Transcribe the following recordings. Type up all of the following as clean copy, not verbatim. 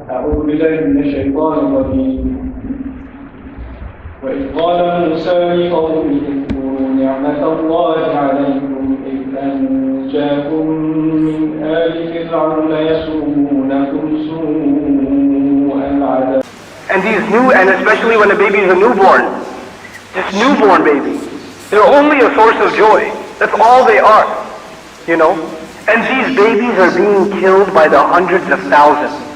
أعوذ بالله من الشيطان الرجيم. وإذ قال موسى لقومه اذكروا نعمة الله عليكم إذ أنجاكم من آل فرعون يسومونكم سوء العذاب. And especially when a baby is a newborn, this newborn baby, they're only a source of joy. That's all they are, you know. And these babies are being killed by the hundreds of thousands.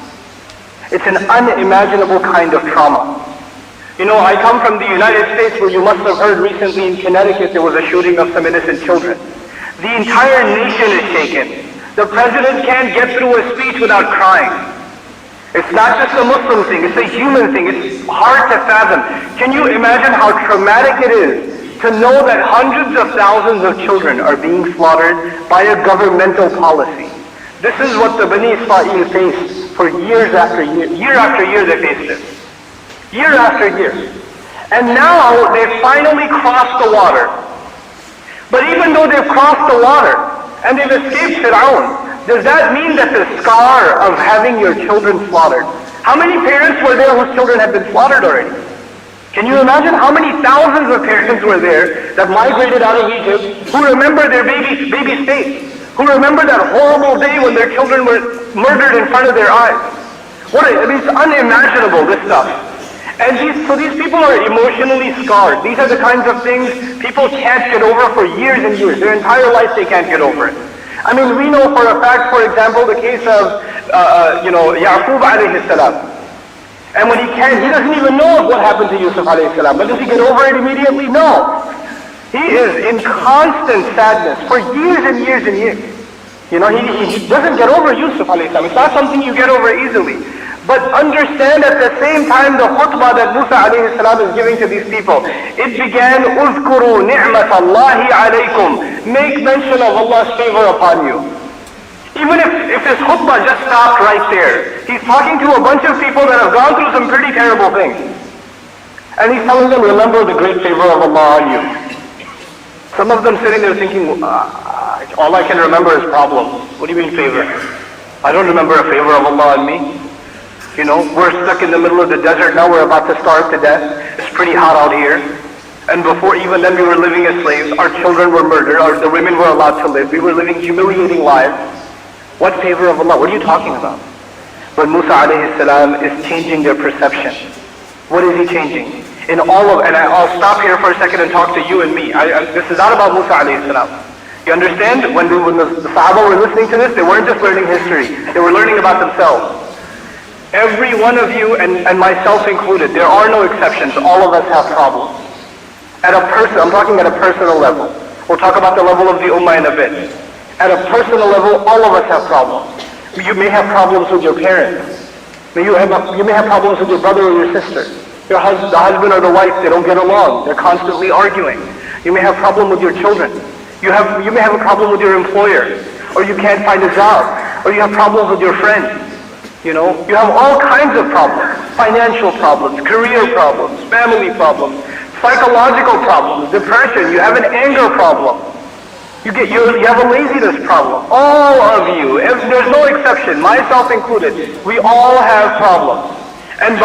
It's an unimaginable kind of trauma. You know, I come from the United States, where you must have heard recently in Connecticut there was a shooting of some innocent children. The entire nation is shaken. The president can't get through a speech without crying. It's not just a Muslim thing, it's a human thing. It's hard to fathom. Can you imagine how traumatic it is to know that hundreds of thousands of children are being slaughtered by a governmental policy? This is what the Bani Israel faced for years after year they faced this. Year after year. And now they've finally crossed the water. But even though they've crossed the water and they've escaped Fir'aun, does that mean that the scar of having your children slaughtered? How many parents were there whose children had been slaughtered already? Can you imagine how many thousands of parents were there that migrated out of Egypt, who remember their baby state, who remember that horrible day when their children were murdered in front of their eyes? It's unimaginable, this stuff. And so these people are emotionally scarred. These are the kinds of things people can't get over for years and years. Their entire life they can't get over it. I mean, we know for a fact, for example, the case of, Yaqub alayhi salam. And when he doesn't even know what happened to Yusuf alayhi salam. But does he get over it immediately? No. He is in constant sadness for years and years and years. You know, he doesn't get over Yusuf alayhi salam. It's not something you get over easily. But understand at the same time the khutbah that Musa alayhi salam is giving to these people. It began, "Uzkuru ni'matallahi alaykum." Make mention of Allah's favor upon you. Even if this khutbah just stopped right there, he's talking to a bunch of people that have gone through some pretty terrible things. And he's telling them, remember the great favor of Allah on you. Some of them sitting there thinking, all I can remember is problems. What do you mean favor? I don't remember a favor of Allah on me. You know, we're stuck in the middle of the desert now, we're about to starve to death. It's pretty hot out here. And before even then we were living as slaves, our children were murdered, the women were allowed to live, we were living humiliating lives. What favor of Allah? What are you talking about? But Musa alayhi salam is changing their perception. What is he changing? And I'll stop here for a second and talk to you and me. This is not about Musa alayhi salam. You understand? When the Sahaba were listening to this, they weren't just learning history, they were learning about themselves. Every one of you, and myself included, there are no exceptions. All of us have problems. I'm talking at a personal level. We'll talk about the level of the Ummah in a bit. At a personal level, all of us have problems. You may have problems with your parents. You may have problems with your brother or your sister. The husband or the wife, they don't get along. They're constantly arguing. You may have a problem with your children. You may have a problem with your employer. Or you can't find a job. Or you have problems with your friends. You know, you have all kinds of problems. Financial problems, career problems, family problems, psychological problems, depression. You have an anger problem. You have a laziness problem. All of you, there's no exception, myself included. We all have problems. And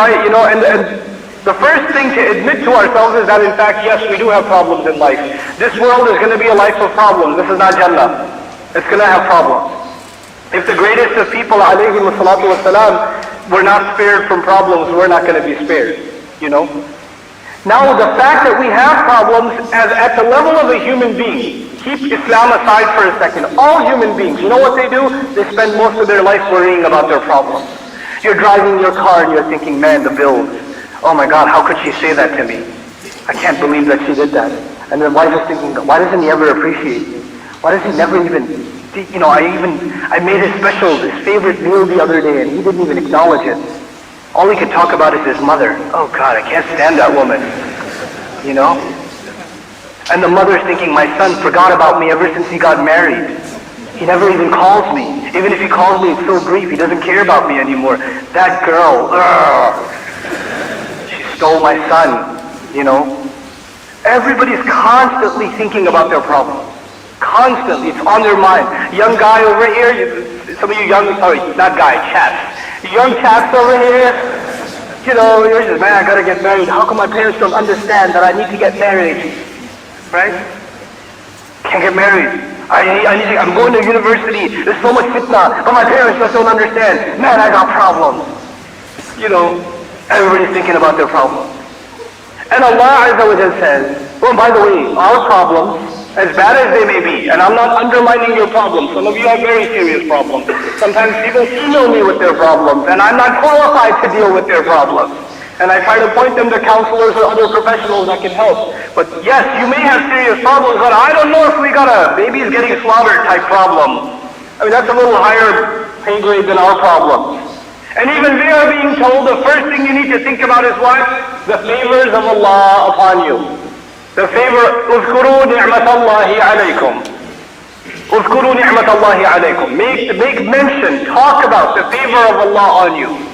the first thing to admit to ourselves is that in fact, yes, we do have problems in life. This world is going to be a life of problems. This is not Jannah. It's going to have problems. If the greatest of people, alayhi salatu wasalam, were not spared from problems, we're not going to be spared, you know. Now the fact that we have problems at the level of a human being, keep Islam aside for a second. All human beings, you know what they do? They spend most of their life worrying about their problems. You're driving your car and you're thinking, man, the bills. Oh my God, how could she say that to me? I can't believe that she did that. And the wife is thinking, why doesn't he ever appreciate me? Why does he never even... You know, I made his favorite meal the other day and he didn't even acknowledge it. All he could talk about is his mother. Oh God, I can't stand that woman. You know? And the mother's thinking, my son forgot about me ever since he got married. He never even calls me. Even if he calls me, it's so brief. He doesn't care about me anymore. That girl, she stole my son, you know? Everybody's constantly thinking about their problems. Constantly, it's on their mind. Young guy over here, some of you young, sorry, not guy, chaps. Young chaps over here, you know, you're just, man, I gotta get married. How come my parents don't understand that I need to get married? Right? Can't get married. I'm going to university. There's so much fitna, but my parents just don't understand. Man, I got problems. You know, everybody's thinking about their problems. And Allah Azza wa Jal says, well, by the way, our problems, as bad as they may be, and I'm not undermining your problems. Some of you have very serious problems. Sometimes people email me with their problems, and I'm not qualified to deal with their problems. And I try to point them to counselors or other professionals that can help. But yes, you may have serious problems, but I don't know if we got a baby's getting slaughtered type problem. I mean, that's a little higher pay grade than our problems. And even they are being told the first thing you need to think about is what? The favors of Allah upon you. The favor, اذكروا نعمة الله عليكم. اذكروا نعمة الله عليكم. Make mention, talk about the favor of Allah on you.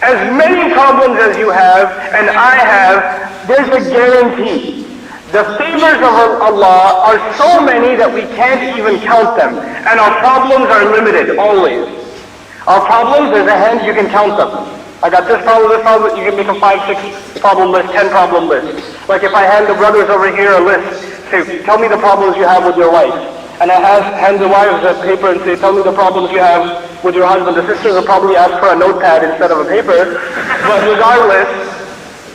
As many problems as you have, and I have, there's a guarantee. The favors of Allah are so many that we can't even count them. And our problems are limited, always. Our problems, there's a hand, you can count them. I got this problem, you can make a 5, 6 problem list, 10 problem list. Like if I hand the brothers over here a list, say, tell me the problems you have with your wife. And I hand the wives a paper and say, tell me the problems you have with your husband. The sisters will probably ask for a notepad instead of a paper. But regardless,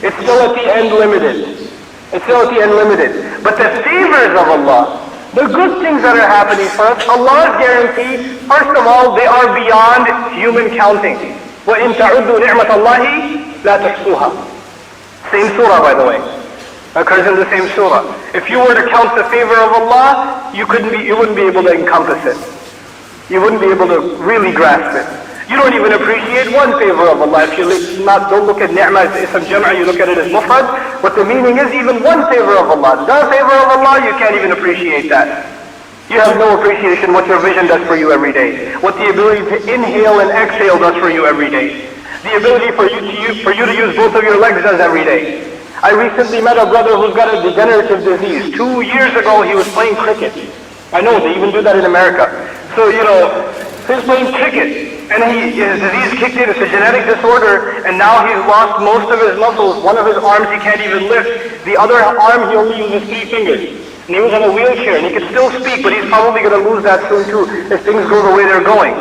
it's still at the end limited. It's still at the end limited. But the favors of Allah, the good things that are happening for us, Allah's guarantee, first of all, they are beyond human counting. وَإِن تَعُدُّوا نِعْمَةَ اللَّهِ لَا تَحْصُوهَا. Same surah, by the way. Occurs in the same surah. If you were to count the favor of Allah, you wouldn't be able to encompass it. You wouldn't be able to really grasp it. You don't even appreciate one favor of Allah. If you don't look at ni'mah as ism jam'a, you look at it as mufrad. What the meaning is, even one favor of Allah. The favor of Allah, you can't even appreciate that. You have no appreciation what your vision does for you every day. What the ability to inhale and exhale does for you every day. The ability for you to use both of your legs does every day. I recently met a brother who's got a degenerative disease. 2 years ago, he was playing cricket. I know, they even do that in America. So, you know, he was playing cricket, and his disease kicked in. It's a genetic disorder, and now he's lost most of his muscles. One of his arms he can't even lift. The other arm, he only uses 3 fingers. And he was in a wheelchair, and he can still speak, but he's probably going to lose that soon too, if things go the way they're going.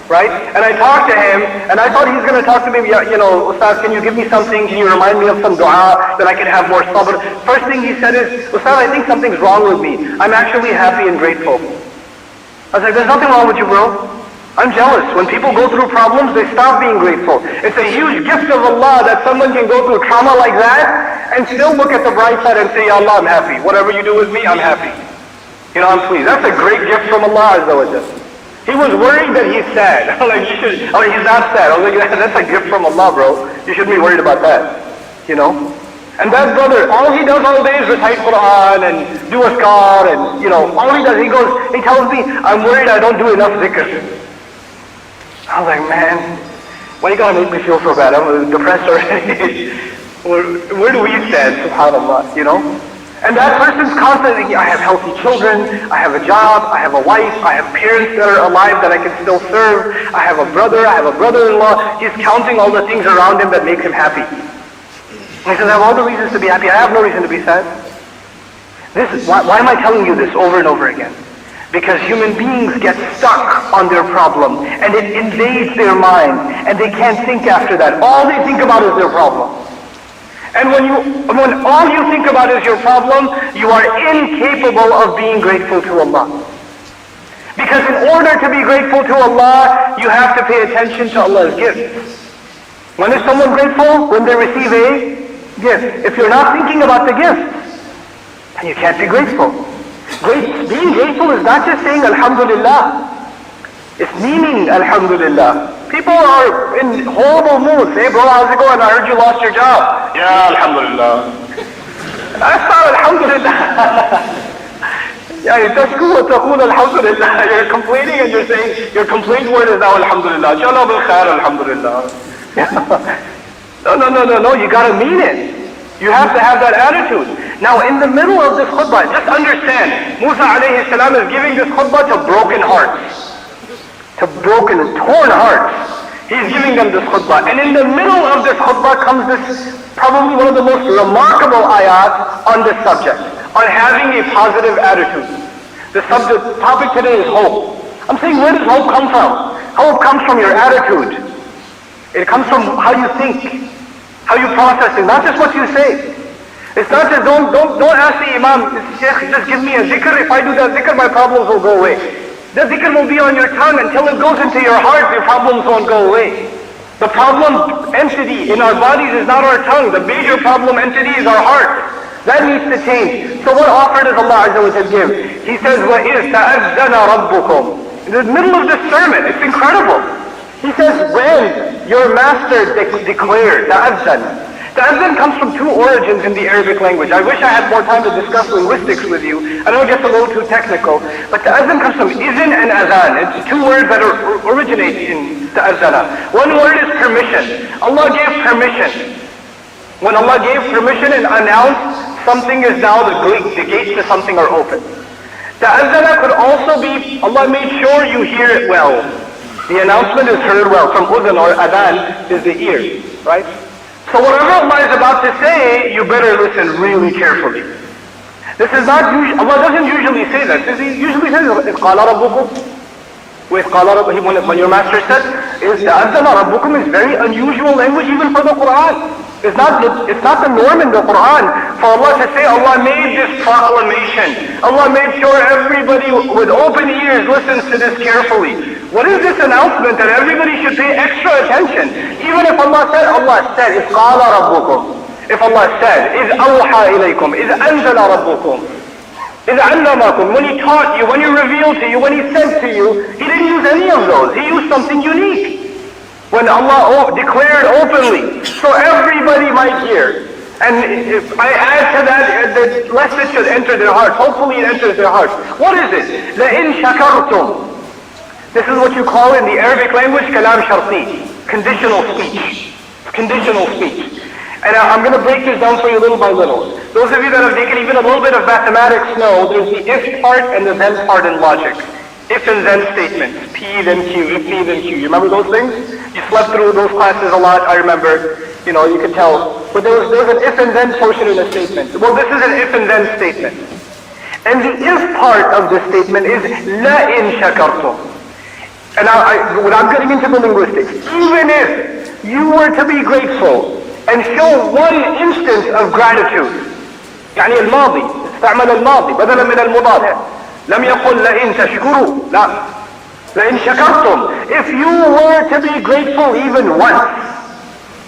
Right? And I talked to him, and I thought he's going to talk to me, you know, Ustaz, can you give me something? Can you remind me of some dua that I can have more sabr? First thing he said is, Ustaz, I think something's wrong with me. I'm actually happy and grateful. I was like, there's nothing wrong with you, bro. I'm jealous. When people go through problems, they stop being grateful. It's a huge gift of Allah that someone can go through trauma like that and still look at the bright side and say, Ya Allah, I'm happy. Whatever you do with me, I'm happy. You know, I'm pleased. That's a great gift from Allah Azza wa Jalla. He was worried that he's sad. Like he's not sad. I was like, that's a gift from Allah, bro. You shouldn't be worried about that. You know? And that brother, all he does all day is recite Quran and do askar and, you know, all he does, he tells me, I'm worried I don't do enough zikr. I was like, man, why you gotta make me feel so bad? I'm depressed already. Where do we stand, subhanAllah, you know? And that person's constantly thinking, I have healthy children, I have a job, I have a wife, I have parents that are alive that I can still serve, I have a brother, I have a brother-in-law. He's counting all the things around him that make him happy. And he says, I have all the reasons to be happy, I have no reason to be sad. Why am I telling you this over and over again? Because human beings get stuck on their problem, and it invades their mind, and they can't think after that. All they think about is their problem. And when all you think about is your problem, you are incapable of being grateful to Allah. Because in order to be grateful to Allah, you have to pay attention to Allah's gifts. When is someone grateful? When they receive a gift. If you're not thinking about the gift, then you can't be grateful. Being grateful is not just saying Alhamdulillah. It's meaning Alhamdulillah. People are in horrible moods. Hey bro, how's it going? I heard you lost your job. Yeah, Alhamdulillah. That's not Alhamdulillah. Alhamdulillah. You're complaining and you're saying, your complaint word is now Alhamdulillah. Jalla bil khair, Alhamdulillah. No, you gotta mean it. You have to have that attitude. Now in the middle of this khutbah, just understand, Musa alayhi salam is giving this khutbah to broken hearts. to broken, torn hearts. He's giving them this khutbah. And in the middle of this khutbah comes this, probably one of the most remarkable ayat on this subject, on having a positive attitude. The topic today is hope. I'm saying, where does hope come from? Hope comes from your attitude. It comes from how you think, how you process it, not just what you say. It's not just, don't ask the imam, Sheikh, just give me a zikr. If I do that zikr, my problems will go away. The zikr will be on your tongue until it goes into your heart, your problems won't go away. The problem entity in our bodies is not our tongue. The major problem entity is our heart. That needs to change. So what offer does Allah Azza wa Jalla give? He says, وَإِذْ تَأَذَّنَ رَبُّكُمْ. In the middle of this sermon, it's incredible. He says, when your master declared, تَأَذَّنَ. Ta'azzan comes from two origins in the Arabic language. I wish I had more time to discuss linguistics with you. I know it gets a little too technical. But ta'azzan comes from izn and azan. It's two words that originate in ta'azzana. One word is permission. Allah gave permission. When Allah gave permission and announced something is now the gates to something are open. Ta'azzana could also be, Allah made sure you hear it well. The announcement is heard well. From udhn or adhan is the ear, right? So whatever Allah is about to say, you better listen really carefully. This is not usual. Allah doesn't usually say that. He usually says, إِذْ قَالَ رَبُّكُمْ. When your master said, إِذْ تَأَذَّنَ رَبُّكُمْ is very unusual language even for the Quran. It's not the norm in the Quran for Allah to say, Allah made this proclamation. Allah made sure everybody with open ears listens to this carefully. What is this announcement that everybody should pay extra attention? Even if Allah said, إِذْ قَالَ رَبُّكُمْ. If Allah said, إِذْ أَوْحَى إِلَيْكُمْ, إِذْ أَنزَلَ رَبُّكُمْ, إِذْ عَلَّمَكُمْ. When He taught you, when He revealed to you, when He said to you, He didn't use any of those. He used something unique. When Allah declared openly, so everybody might hear. And if I add to that, the lesson should enter their hearts. Hopefully it enters their hearts. What is it? لَإِن شَكَرْتُمْ. This is what you call in the Arabic language, kalam sharti. Conditional speech. Conditional speech. And I'm going to break this down for you little by little. Those of you that have taken even a little bit of mathematics know there's the if part and the then part in logic. If and then statements. P then Q, if P then Q. You remember those things? You slept through those classes a lot, I remember. You know, you could tell. But there's an if and then portion in a statement. Well, this is an if and then statement. And the if part of the statement is la in shakartum. And without getting into the linguistics, even if you were to be grateful and show one instance of gratitude, يعني الماضي استعمل الماضي بدلا من المضارع. لم يقل لئن تشكروا. لا. لئن شكرتم. If you were to be grateful even once,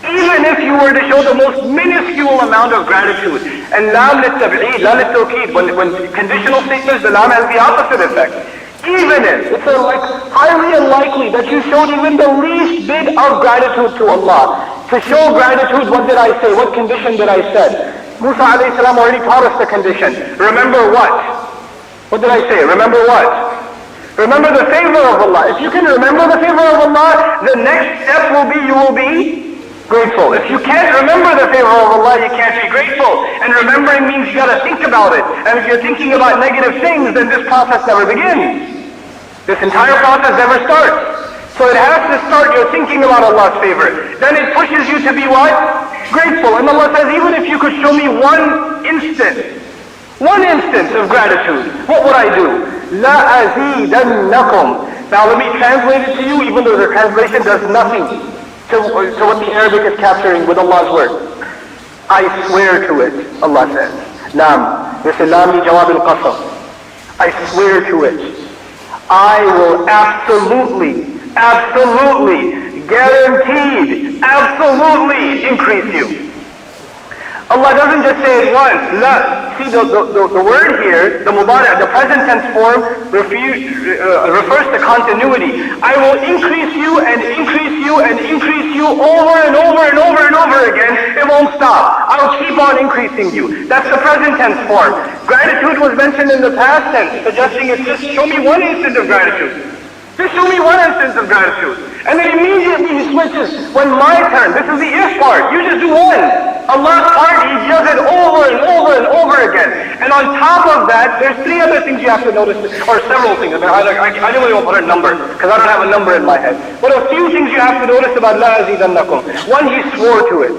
even if you were to show the most minuscule amount of gratitude, and lam للتبعيد, لا للتوكيد, when conditional statements, the lam has the opposite effect. Even if, it's highly unlikely that you showed even the least bit of gratitude to Allah. To show gratitude, what did I say? What condition did I set? Musa alayhi salam already taught us the condition. Remember what? What did I say? Remember what? Remember the favor of Allah. If you can remember the favor of Allah, the next step will be you will be grateful. If you can't remember the favor of Allah, you can't be grateful. And remembering means you got to think about it. And if you're thinking about negative things, then this process never begins. This entire process never starts. So it has to start, you're thinking about Allah's favor. Then it pushes you to be what? Grateful. And Allah says, even if you could show me one instance of gratitude, what would I do? La azidannakum. Now let me translate it to you, even though the translation does nothing to what the Arabic is capturing with Allah's word. I swear to it, Allah says. Lam. This is lam li jawab al-qasam. I swear to it. I will absolutely, guaranteed, absolutely increase you. Allah doesn't just say it once. La. See, the word here, the mudari', the present tense form, refers to continuity. I will increase you and increase you and increase you over and over and over and over again. It won't stop. I will keep on increasing you. That's the present tense form. Gratitude was mentioned in the past tense, suggesting it's just show me one instant of gratitude. Just show me one instance of gratitude. And then immediately he switches. When my turn, this is the if part. You just do one. Allah's part, he does it over and over and over again. And on top of that, there's three other things you have to notice, or several things. I didn't really want to put a number, because I don't have a number in my head. But a few things you have to notice about La azidannakum. One, he swore to it.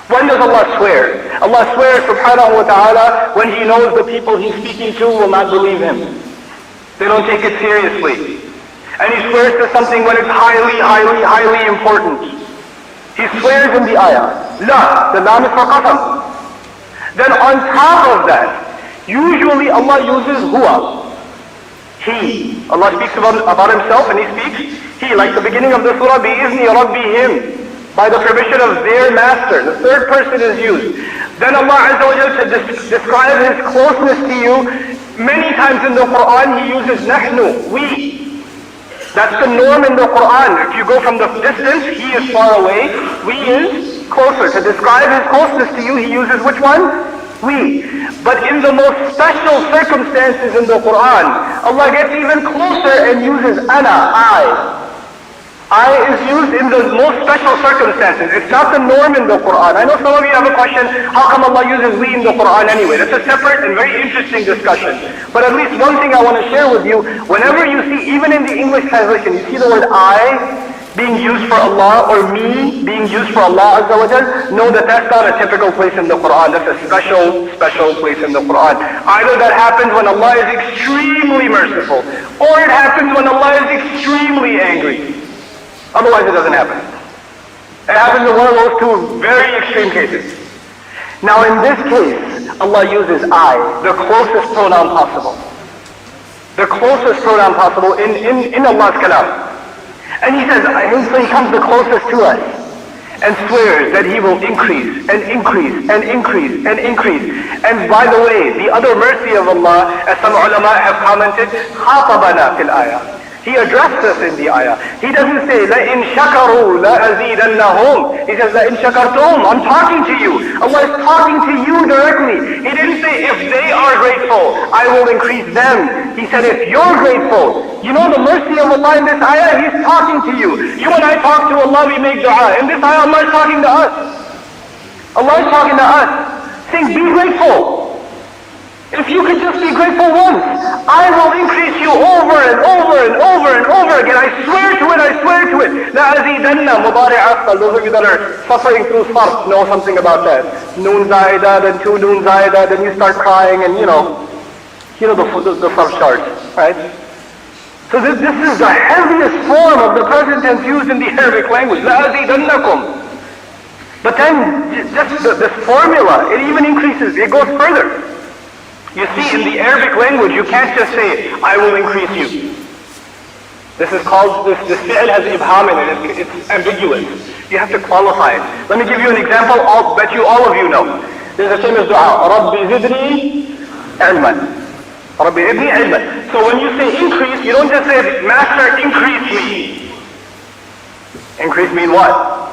When does Allah swear? Allah swears subhanahu wa ta'ala when he knows the people he's speaking to will not believe him. They don't take it seriously. And he swears to something when it's highly, highly, highly important. He swears in the ayah. La, the lam is for qasam. Then on top of that, usually Allah uses huwa. He. Allah speaks about himself and he speaks he. Like the beginning of the surah, bi-izni rabbihim. By the permission of their master. The third person is used. Then Allah Azza wa Jalla, to describe his closeness to you, many times in the Quran he uses nahnu, we. That's the norm in the Quran. If you go from the distance, he is far away, we is closer. To describe his closeness to you, he uses which one? We. But in the most special circumstances in the Quran, Allah gets even closer and uses ana, I. I is used in the most special circumstances. It's not the norm in the Quran. I know some of you have a question, how come Allah uses we in the Quran anyway? That's a separate and very interesting discussion. But at least one thing I want to share with you, whenever you see, even in the English translation, you see the word I being used for Allah or me being used for Allah Azza wa Jal, know that that's not a typical place in the Quran. That's a special, special place in the Quran. Either that happens when Allah is extremely merciful, or it happens when Allah is extremely angry. Otherwise it doesn't happen. It happens in one of those two very extreme cases. Now in this case, Allah uses I, the closest pronoun possible. The closest pronoun possible in Allah's kalam. And he says, so he comes the closest to us and swears that he will increase and increase and increase and increase. And by the way, the other mercy of Allah, as some ulama have commented, خَاطَبَنَا فِي الْآيَةِ. He addressed us in the ayah. He doesn't say, لَإِن شَكَرُوا لَأَزِيدَنَّهُم. He says, لَإِن شَكَرْتُمْ. I'm talking to you. Allah is talking to you directly. He didn't say, if they are grateful, I will increase them. He said, if you're grateful. You know the mercy of Allah in this ayah? He's talking to you. You and I talk to Allah, we make dua. In this ayah, Allah is talking to us. Allah is talking to us. Saying, be grateful. If you could just be grateful once, I will increase you over and over and over and over again. I swear to it, I swear to it. La azidanna mubari'a. Those of you that are suffering through sarf know something about that. Noon zaida, then two noon zaida, then you start crying and you know the sarf chart, right? So this is the heaviest form of the present tense used in the Arabic language. La azidannakum. But then just this formula, it even increases, it goes further. You see, in the Arabic language, you can't just say, I will increase you. This is called, this fi'l has ibham in it, it's ambiguous. You have to qualify it. Let me give you an example, I'll bet you all of you know. There's a famous dua, Rabbi zidni ilman. Rabbi zidni ilman. So when you say increase, you don't just say, Master, increase me. Increase mean what?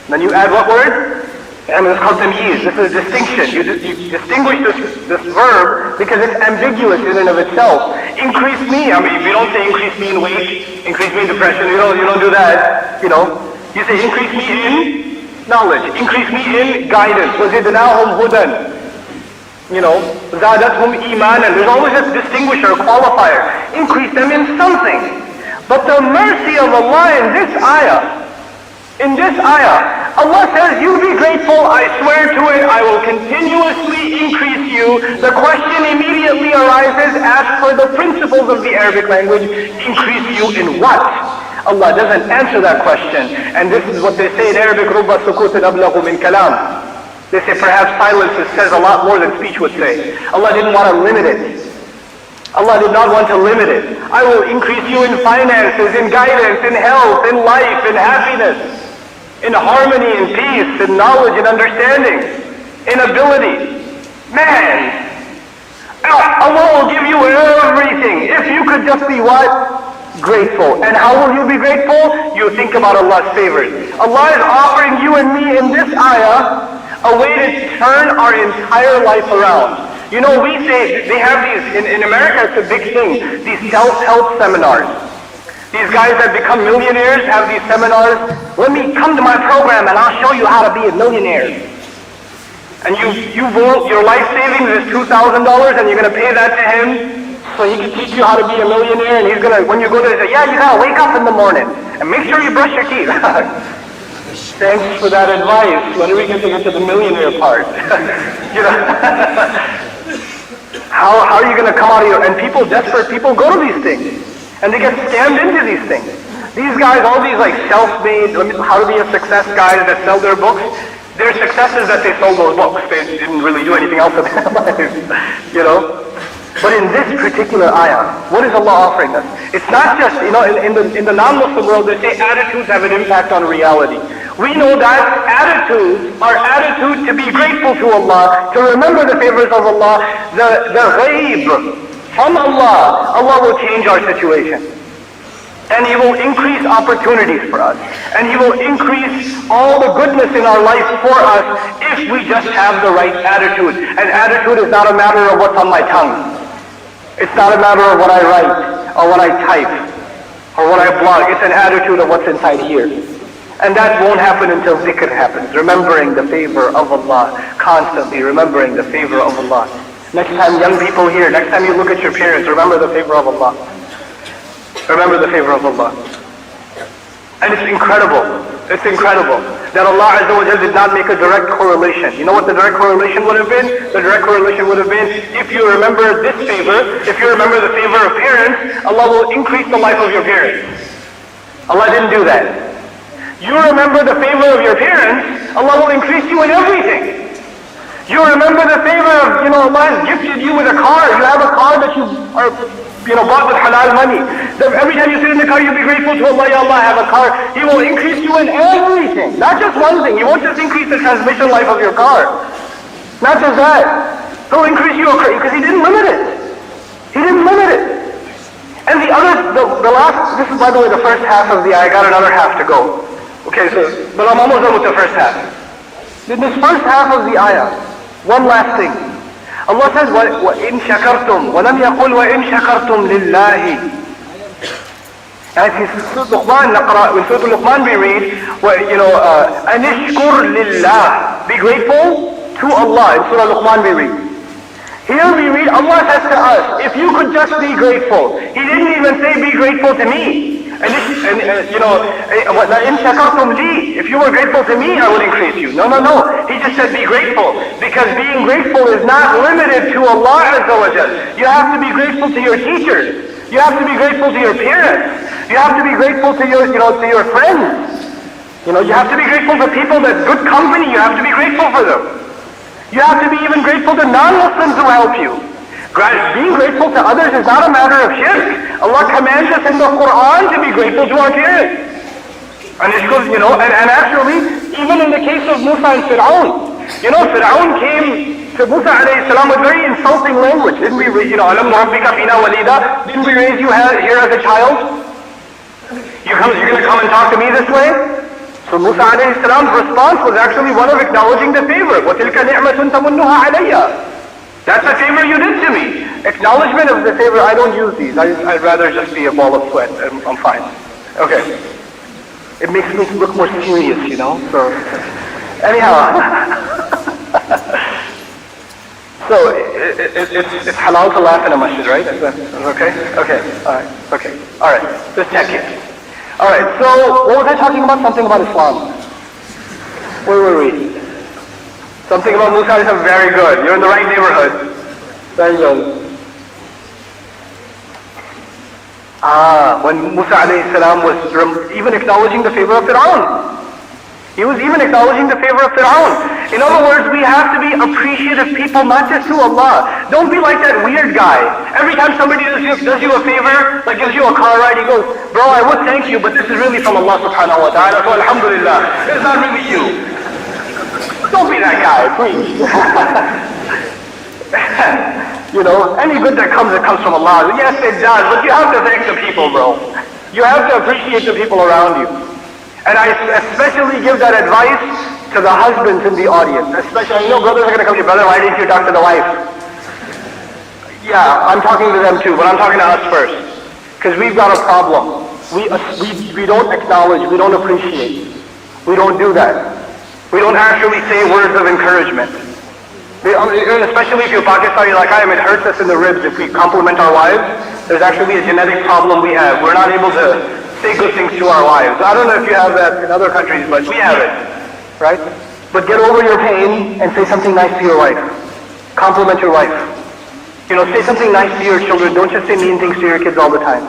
Then you add what word? I mean, it's called tamyiz. This is a distinction. You distinguish this verb because it's ambiguous in and of itself. Increase me. I mean, you don't say increase me in weight, increase me in depression. You don't do that. You know, you say increase me in knowledge, increase me in guidance. وَزِدْنَاهُمْ هُدًى. You know, زَادَتْهُمْ إِيمَانًا. There's always a distinguisher, a qualifier. Increase them in something. But the mercy of Allah in this ayah, Allah says, you be grateful, I swear to it, I will continuously increase you. The question immediately arises, as per the principles of the Arabic language, increase you in what? Allah doesn't answer that question. And this is what they say in Arabic, رُبَّ سُكُوتٍ أَبْلَغُ مِنْ كَلَامٍ. They say perhaps silence says a lot more than speech would say. Allah didn't want to limit it. Allah did not want to limit it. I will increase you in finances, in guidance, in health, in life, in happiness, in harmony, in peace, in knowledge, in understanding, in ability. Man, Allah will give you everything if you could just be what? Grateful. And how will you be grateful? You think about Allah's favors. Allah is offering you and me in this ayah a way to turn our entire life around. You know, we say, they have these, in America it's a big thing, these self-help seminars. These guys that become millionaires have these seminars. Let me come to my program and I'll show you how to be a millionaire. And your life savings is $2,000 and you're going to pay that to him so he can teach you how to be a millionaire, and he's going to, when you go there, say, yeah, you got to wake up in the morning and make sure you brush your teeth. Thanks for that advice. When do we get to the millionaire part? You know? How are you going to come out of and desperate people go to these things. And they get scammed into these things. These guys, all these like self-made, how to be a success guys that sell their books, their success is that they sold those books. They didn't really do anything else with their lives, you know? But in this particular ayah, what is Allah offering us? It's not just, you know, in the non-Muslim world, they say attitudes have an impact on reality. We know that attitudes are attitude to be grateful to Allah, to remember the favors of Allah, the ghaib from Allah. Allah will change our situation. And He will increase opportunities for us. And He will increase all the goodness in our life for us if we just have the right attitude. And attitude is not a matter of what's on my tongue. It's not a matter of what I write, or what I type, or what I blog. It's an attitude of what's inside here. And that won't happen until zikr happens. Remembering the favor of Allah. Constantly remembering the favor of Allah. Next time, young people here, next time you look at your parents, remember the favor of Allah. Remember the favor of Allah. And it's incredible that Allah Azza wa Jalla did not make a direct correlation. You know what the direct correlation would have been? The direct correlation would have been, if you remember this favor, if you remember the favor of parents, Allah will increase the life of your parents. Allah didn't do that. You remember the favor of your parents, Allah will increase you in everything. You remember the favor of, Allah has gifted you with a car. You have a car that you are, bought with halal money. Every time you sit in the car, you'll be grateful to Allah, Ya Allah, I have a car. He will increase you in everything. Not just one thing. He won't just increase the transmission life of your car. Not just that. He'll increase you, because He didn't limit it. He didn't limit it. And the last, this is by the way the first half of the ayah. I got another half to go. Okay, but I'm almost done with the first half. In this first half of the ayah, one last thing. Allah says, وَإِن شَكَرْتُمْ وَلَمْ يَقُلْ وَإِن شَكَرْتُمْ لِلَّهِ. And in Surah Luqman we read, أَنِشْكُرْ لِلَّهِ. Be grateful to Allah. In Surah Luqman we read. Here we read, Allah says to us, if you could just be grateful. He didn't even say be grateful to me. إِن شَكَرْتُمْ لِي. If you were grateful to me, I would increase you. No. He just said be grateful. Because being grateful is not limited to Allah Azza wa Jal. You have to be grateful to your teachers. You have to be grateful to your parents. You have to be grateful to your, to your friends. You have to be grateful for people that good company. You have to be grateful for them. You have to be even grateful to non-Muslims who help you. Being grateful to others is not a matter of shirk. Allah commands us in the Quran to be grateful to our parents. And actually, even in the case of Musa and Fir'aun, Fir'aun came to Musa alayhi salam with very insulting language. Didn't we read, Alam Rabbika Fina Walida? Didn't we raise you here as a child? You're going to come and talk to me this way? So Musa alayhi salam's response was actually one of acknowledging the favor. وَتِلْكَ نِعْمَةٌ تَمُنُّهَا عَلَيَّ. That's a favor you did to me. Acknowledgement of the favor, I don't use these. I'd rather just be a ball of sweat. I'm fine. Okay. It makes me look more serious, So, anyhow. So, it's halal to laugh in a masjid, right? Is that okay? Okay. Alright. Okay. Alright. Just check it. Alright, so, what was I talking about? Something about Islam. Where were we? Something about Musa is very good. You're in the right neighborhood. Very good. When Musa alayhi salam was even acknowledging the favor of Fir'aun. He was even acknowledging the favor of Fir'aun. In other words, we have to be appreciative people, not just to Allah. Don't be like that weird guy. Every time somebody does you a favor, like gives you a car ride, he goes, bro, I would thank you, but this is really from Allah subhanahu wa ta'ala, so alhamdulillah. It's not really you. Don't be that guy, please. Any good that comes from Allah. Yes, it does, but you have to thank the people, bro. You have to appreciate the people around you. And I especially give that advice to the husbands in the audience. Especially, brothers are going to come to you, brother, why didn't you talk to the wife? Yeah, I'm talking to them too, but I'm talking to us first. Because we've got a problem. We don't acknowledge, we don't appreciate. We don't do that. We don't actually say words of encouragement. Especially if you're Pakistani like I am, it hurts us in the ribs if we compliment our wives. There's actually a genetic problem we have. We're not able to say good things to our wives. I don't know if you have that in other countries, but we have it, right? But get over your pain and say something nice to your wife. Compliment your wife. Say something nice to your children. Don't just say mean things to your kids all the time.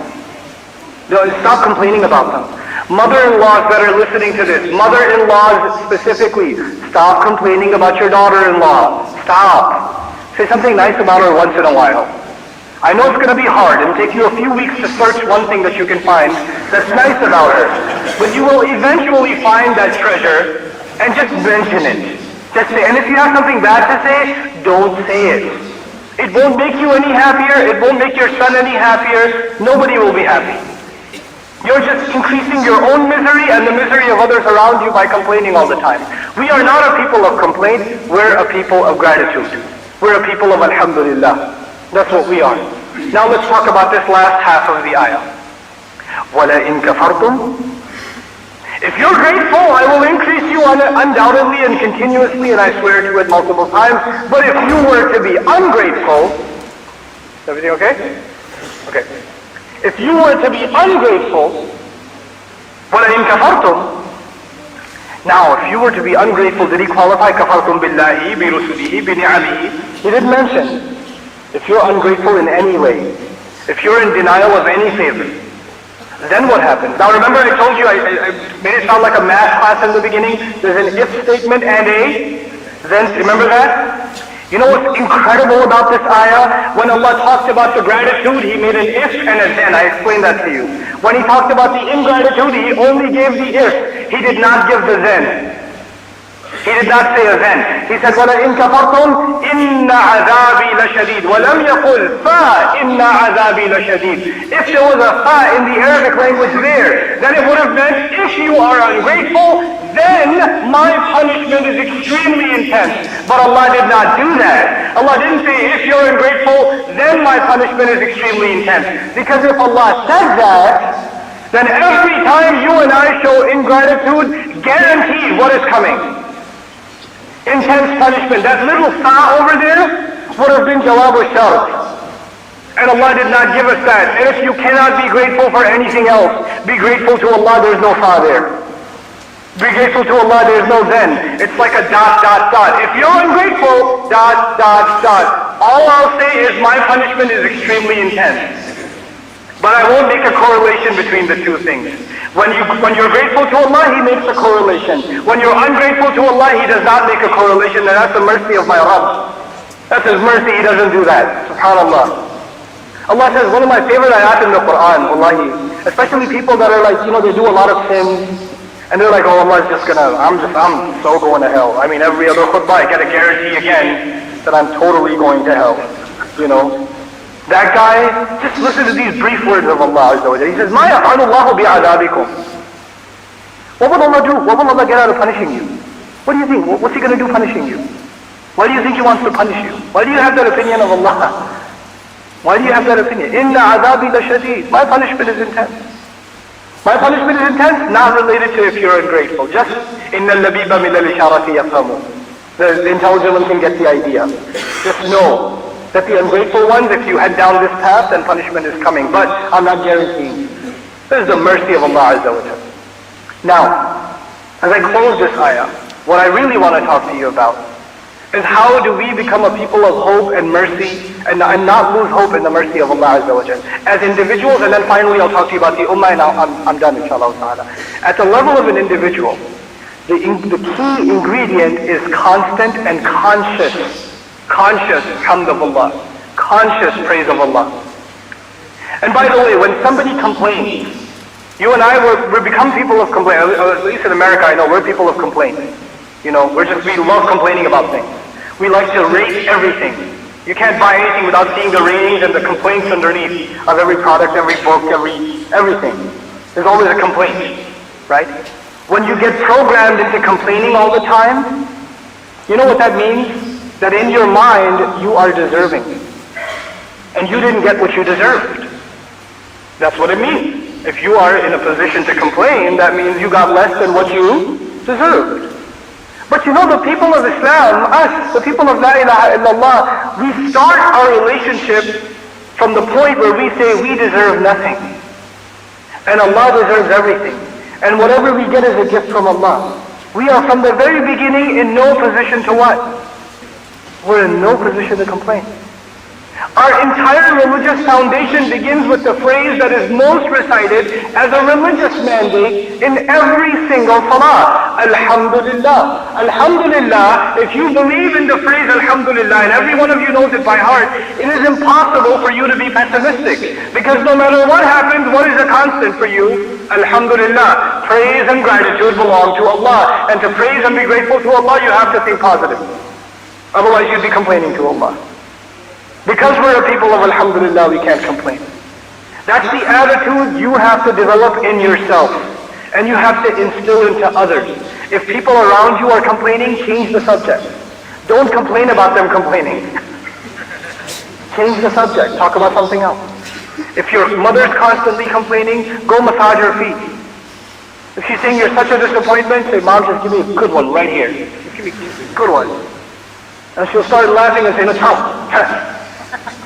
Stop complaining about them. Mother-in-laws that are listening to this, mother-in-laws specifically, stop complaining about your daughter-in-law. Stop. Say something nice about her once in a while. I know it's going to be hard. It'll take you a few weeks to search one thing that you can find that's nice about her. But you will eventually find that treasure and just mention it. Just say, and if you have something bad to say, don't say it. It won't make you any happier. It won't make your son any happier. Nobody will be happy. You're just increasing your own misery and the misery of others around you by complaining all the time. We are not a people of complaint. We're a people of gratitude. We're a people of alhamdulillah. That's what we are. Now let's talk about this last half of the ayah. وَلَئِن كَفَرْتُمْ. If you're grateful, I will increase you undoubtedly and continuously, and I swear to it multiple times. But if you were to be ungrateful, is everything okay? Okay. If you were to be ungrateful, وَلَئِن كَفَرْتُمْ. Now, if you were to be ungrateful, did he qualify كَفَرْتُمْ بِاللَّهِ بِرُسُلِهِ بِنِعَمِهِ? He didn't mention. If you're ungrateful in any way, if you're in denial of any favor, then what happens? Now remember I told you, I made it sound like a math class in the beginning. There's an if statement and a then. Remember that? You know what's incredible about this ayah? When Allah talked about the gratitude, He made an if and a then. I explained that to you. When He talked about the ingratitude, He only gave the if. He did not give the then. He did not say a then. He said, وَلَئِن كَفَرْتُمْ إِنَّ عَذَابِي لَشَدِيدٌ وَلَمْ يَقُلْ فَا إِنَّ عَذَابِي لَشَدِيدٌ. If there was a fa in the Arabic language there, then it would have meant, if you are ungrateful, then my punishment is extremely intense. But Allah did not do that. Allah didn't say, if you're ungrateful, then my punishment is extremely intense. Because if Allah said that, then every time you and I show ingratitude, guaranteed what is coming. Intense punishment. That little fa over there would have been jawab al-shart. And Allah did not give us that. And if you cannot be grateful for anything else, be grateful to Allah, there's no fa there. Be grateful to Allah, there's no then. It's like a dot, dot, dot. If you're ungrateful, dot, dot, dot. All I'll say is my punishment is extremely intense. But I won't make a correlation between the two things. When you're grateful to Allah, He makes a correlation. When you're ungrateful to Allah, He does not make a correlation, and that's the mercy of my Rabb. That's His mercy, He doesn't do that. SubhanAllah. Allah says, one of my favorite ayat in the Quran, wallahi, especially people that are like, they do a lot of sins, and they're like, oh, Allah's just I'm so going to hell. I mean, every other khutbah, I get a guarantee again that I'm totally going to hell. That guy, just listen to these brief words of Allah Azza wa Jalla. He says, مَا يَفْعَلُ اللَّهُ بِعَذَابِكُمْ. What would Allah do? What will Allah get out of punishing you? What do you think? What's He going to do punishing you? Why do you think He wants to punish you? Why do you have that opinion of Allah? Why do you have that opinion? إِنَّ عَذَابِي لَشَدِيدٌ. My punishment is intense. My punishment is intense, not related to if you're ungrateful. Just إِنَّ اللَّبِيبَ مِنَ الْإِشَارَةِ يَفْهَمُ. The intelligent one can get the idea. Just know that the ungrateful ones, if you head down this path, then punishment is coming. But I'm not guaranteeing. This is the mercy of Allah Azza wa Jalla. Now, as I close this ayah, what I really want to talk to you about is how do we become a people of hope and mercy and not lose hope in the mercy of Allah Azza wa Jalla. As individuals, and then finally I'll talk to you about the ummah, and I'm done inshallah ta'ala. At the level of an individual, the key ingredient is constant and conscious hamd of Allah, conscious praise of Allah. And by the way, when somebody complains, you and I, we become people of complaint. At least in America, I know we're people of complaint. We love complaining about things. We like to rate everything. You can't buy anything without seeing the ratings and the complaints underneath of every product, every book, everything. There's always a complaint, right? When you get programmed into complaining all the time, you know what that means? That in your mind, you are deserving. And you didn't get what you deserved. That's what it means. If you are in a position to complain, that means you got less than what you deserved. But you know, the people of Islam, us, the people of La ilaha illallah, we start our relationship from the point where we say we deserve nothing. And Allah deserves everything. And whatever we get is a gift from Allah. We are from the very beginning in no position to what? We're in no position to complain. Our entire religious foundation begins with the phrase that is most recited as a religious mandate in every single salah. Alhamdulillah. Alhamdulillah, if you believe in the phrase Alhamdulillah, and every one of you knows it by heart, it is impossible for you to be pessimistic. Because no matter what happens, what is a constant for you? Alhamdulillah. Praise and gratitude belong to Allah. And to praise and be grateful to Allah, you have to think positive. Otherwise you'd be complaining to Allah. Because we're a people of Alhamdulillah, we can't complain. That's the attitude you have to develop in yourself. And you have to instill into others. If people around you are complaining, change the subject. Don't complain about them complaining. Change the subject. Talk about something else. If your mother's constantly complaining, go massage her feet. If she's saying you're such a disappointment, say, Mom, just give me a good one right here. Just give me a good one. And she'll start laughing and say, no, stop.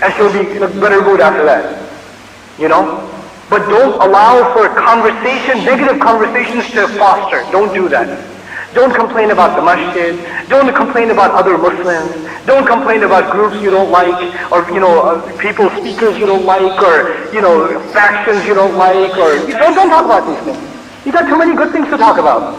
And she'll be in a better mood after that. You know? But don't allow for conversation, negative conversations to foster. Don't do that. Don't complain about the masjid. Don't complain about other Muslims. Don't complain about groups you don't like, or people, speakers you don't like, or factions you don't like, or don't talk about these things. You got too many good things to talk about.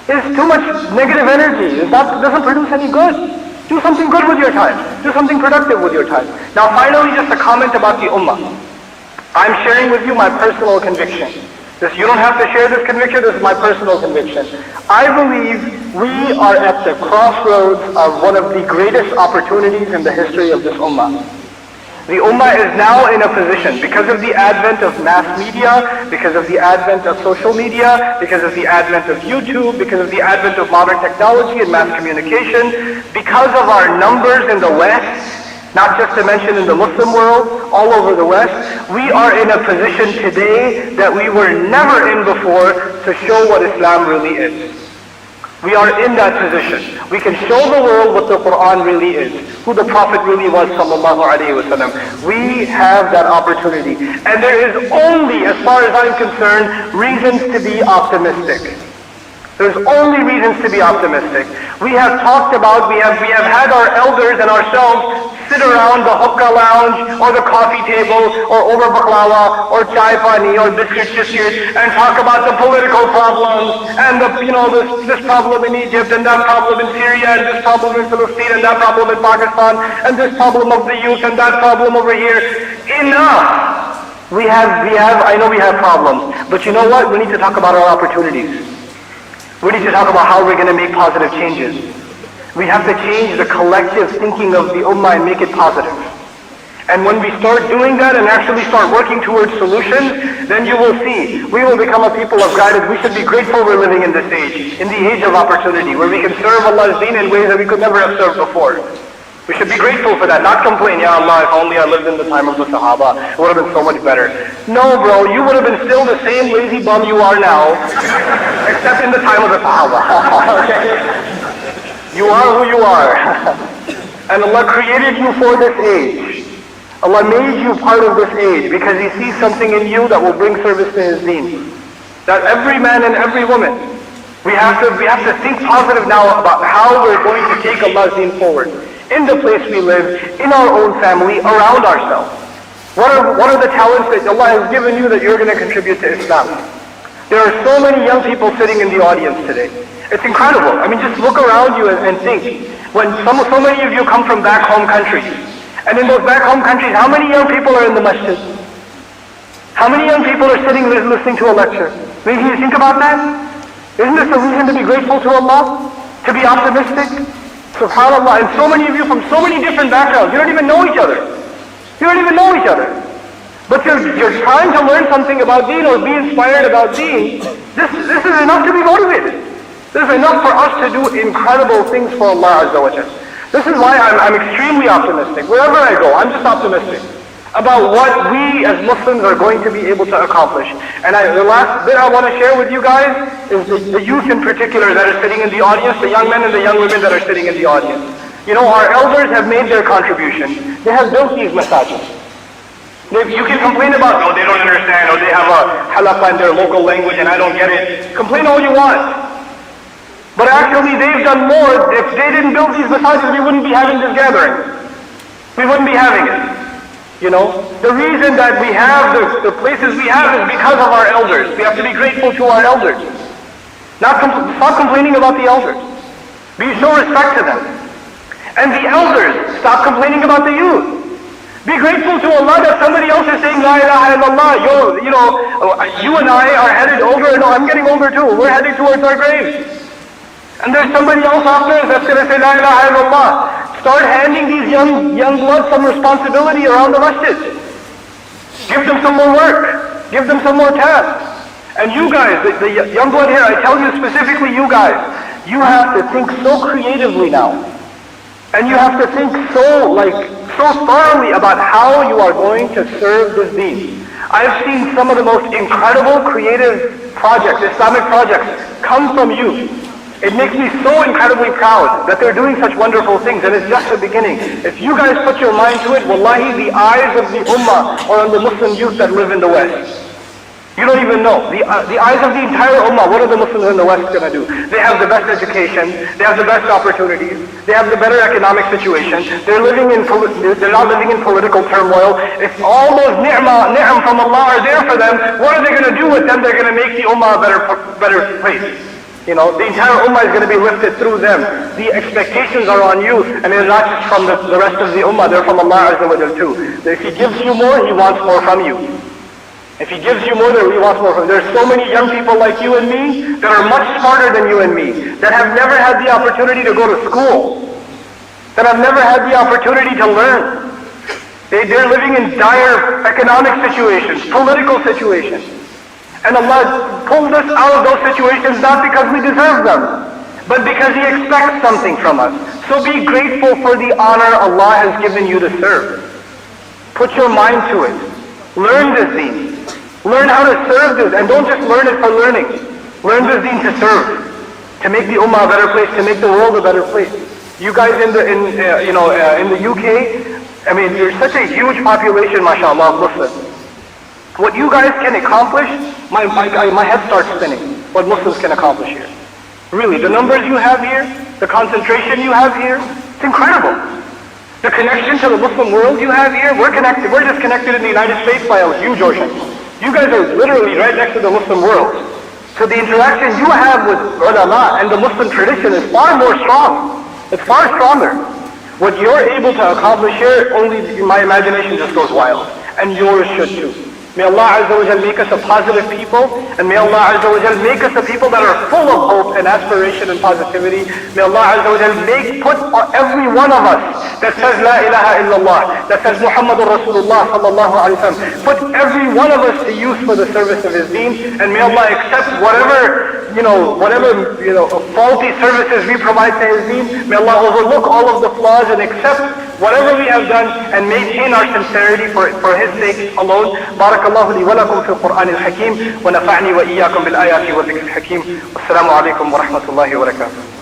There's too much negative energy. That doesn't produce any good. Do something good with your time. Do something productive with your time. Now finally, just a comment about the ummah. I'm sharing with you my personal conviction. You don't have to share this conviction, this is my personal conviction. I believe we are at the crossroads of one of the greatest opportunities in the history of this ummah. The ummah is now in a position, because of the advent of mass media, because of the advent of social media, because of the advent of YouTube, because of the advent of modern technology and mass communication, because of our numbers in the West, not just to mention in the Muslim world, all over the West, we are in a position today that we were never in before to show what Islam really is. We are in that position. We can show the world what the Quran really is, who the Prophet really was, sallallahu alaihi wasallam. We have that opportunity. And there is only, as far as I'm concerned, reasons to be optimistic. There's only reasons to be optimistic. We have talked about, we have had our elders and ourselves sit around the hookah lounge or the coffee table or over baklava or chai pani or biscuits and talk about the political problems and this problem in Egypt and that problem in Syria and this problem in Palestine and that problem in Pakistan and this problem of the youth and that problem over here. Enough! I know we have problems, but you know what? We need to talk about our opportunities. We need to talk about how we're going to make positive changes. We have to change the collective thinking of the ummah and make it positive. And when we start doing that and actually start working towards solutions, then you will see, we will become a people of gratitude. We should be grateful we're living in this age, in the age of opportunity, where we can serve Allah's deen in ways that we could never have served before. We should be grateful for that, not complain, Ya Allah, if only I lived in the time of the Sahaba, it would have been so much better. No, bro, you would have been still the same lazy bum you are now, except in the time of the Sahaba. Okay? You are who you are. And Allah created you for this age. Allah made you part of this age because He sees something in you that will bring service to His deen. That every man and every woman, we have to think positive now about how we're going to take Allah's deen forward. In the place we live, in our own family, around ourselves. What are the talents that Allah has given you that you're going to contribute to Islam? There are so many young people sitting in the audience today. It's incredible. I mean, just look around you and think. When so many of you come from back home countries, and in those back home countries, how many young people are in the masjid? How many young people are sitting listening to a lecture? Maybe you think about that? Isn't this a reason to be grateful to Allah? To be optimistic? SubhanAllah. And so many of you from so many different backgrounds, you don't even know each other. You don't even know each other. But you're trying to learn something about deen or be inspired about deen. This is enough to be motivated. This is enough for us to do incredible things for Allah Azza wa Jalla. This is why I'm extremely optimistic. Wherever I go, I'm just optimistic. about what we as Muslims are going to be able to accomplish. And the last bit I want to share with you guys is the youth in particular that are sitting in the audience, the young men and the young women that are sitting in the audience. You know, our elders have made their contribution. They have built these masajid. You can complain about, oh, they don't understand, or they have a halaqah in their local language and I don't get it. Complain all you want. But actually they've done more. If they didn't build these masajid, we wouldn't be having this gathering. We wouldn't be having it. You know, the reason that we have the places we have is because of our elders. We have to be grateful to our elders. Stop complaining about the elders. Be show respect to them. And the elders, stop complaining about the youth. Be grateful to Allah that somebody else is saying La ilaha illallah. You and I are headed over, no, I'm getting older too. We're heading towards our graves. And there's somebody else out there that's going to say La ilaha illallah. Start handing these young blood some responsibility around the masjid. Give them some more work. Give them some more tasks. And you guys, the young blood here, I tell you specifically you guys, you have to think so creatively now. And you have to think so thoroughly about how you are going to serve this deen. I've seen some of the most incredible creative projects, Islamic projects, come from you. It makes me so incredibly proud that they're doing such wonderful things, and it's just the beginning. If you guys put your mind to it, wallahi, the eyes of the ummah are on the Muslim youth that live in the West. You don't even know. The eyes of the entire ummah, what are the Muslims in the West going to do? They have the best education, they have the best opportunities, they have the better economic situation, they're not living in political turmoil. If all those ni'am from Allah are there for them, what are they going to do with them? They're going to make the ummah a better place. You know, the entire ummah is going to be lifted through them. The expectations are on you, and they're not just from the rest of the ummah, they're from Allah Azza wa Jal too. If He gives you more, He wants more from you. If He gives you more, He wants more from you. There's so many young people like you and me that are much smarter than you and me, that have never had the opportunity to go to school, that have never had the opportunity to learn. They're living in dire economic situations, political situations. And Allah pulled us out of those situations not because we deserve them, but because He expects something from us. So be grateful for the honor Allah has given you to serve. Put your mind to it. Learn this deen. Learn how to serve this, and don't just learn it for learning. Learn this deen to serve, to make the ummah a better place, to make the world a better place. You guys in the UK, I mean, there's such a huge population, mashallah, of Muslims. What you guys can accomplish, my head starts spinning. What Muslims can accomplish here. Really, the numbers you have here, the concentration you have here, it's incredible. The connection to the Muslim world you have here, we're connected. We're just connected in the United States by a huge ocean. You guys are literally right next to the Muslim world. So the interaction you have with ulama and the Muslim tradition is far more strong. It's far stronger. What you're able to accomplish here, only my imagination just goes wild. And yours should too. May Allah Azza wa Jal make us a positive people, and may Allah Azza wa Jal make us a people that are full of hope and aspiration and positivity. May Allah Azza wa Jal put every one of us that says La ilaha illallah, that says Muhammadur Rasulullah sallallahu alayhi wa sallam, put every one of us to use for the service of His deen, and may Allah accept whatever faulty services we provide to His deen. May Allah overlook all of the flaws and accept whatever we have done and maintain our sincerity for His sake alone. Barakallahu li wa lakum fil Qur'an al-Hakim wa nafa'ni wa iyyakum bil ayati wa dhikr al-Hakim. Wassalamu alaikum wa rahmatullahi wa barakatuh.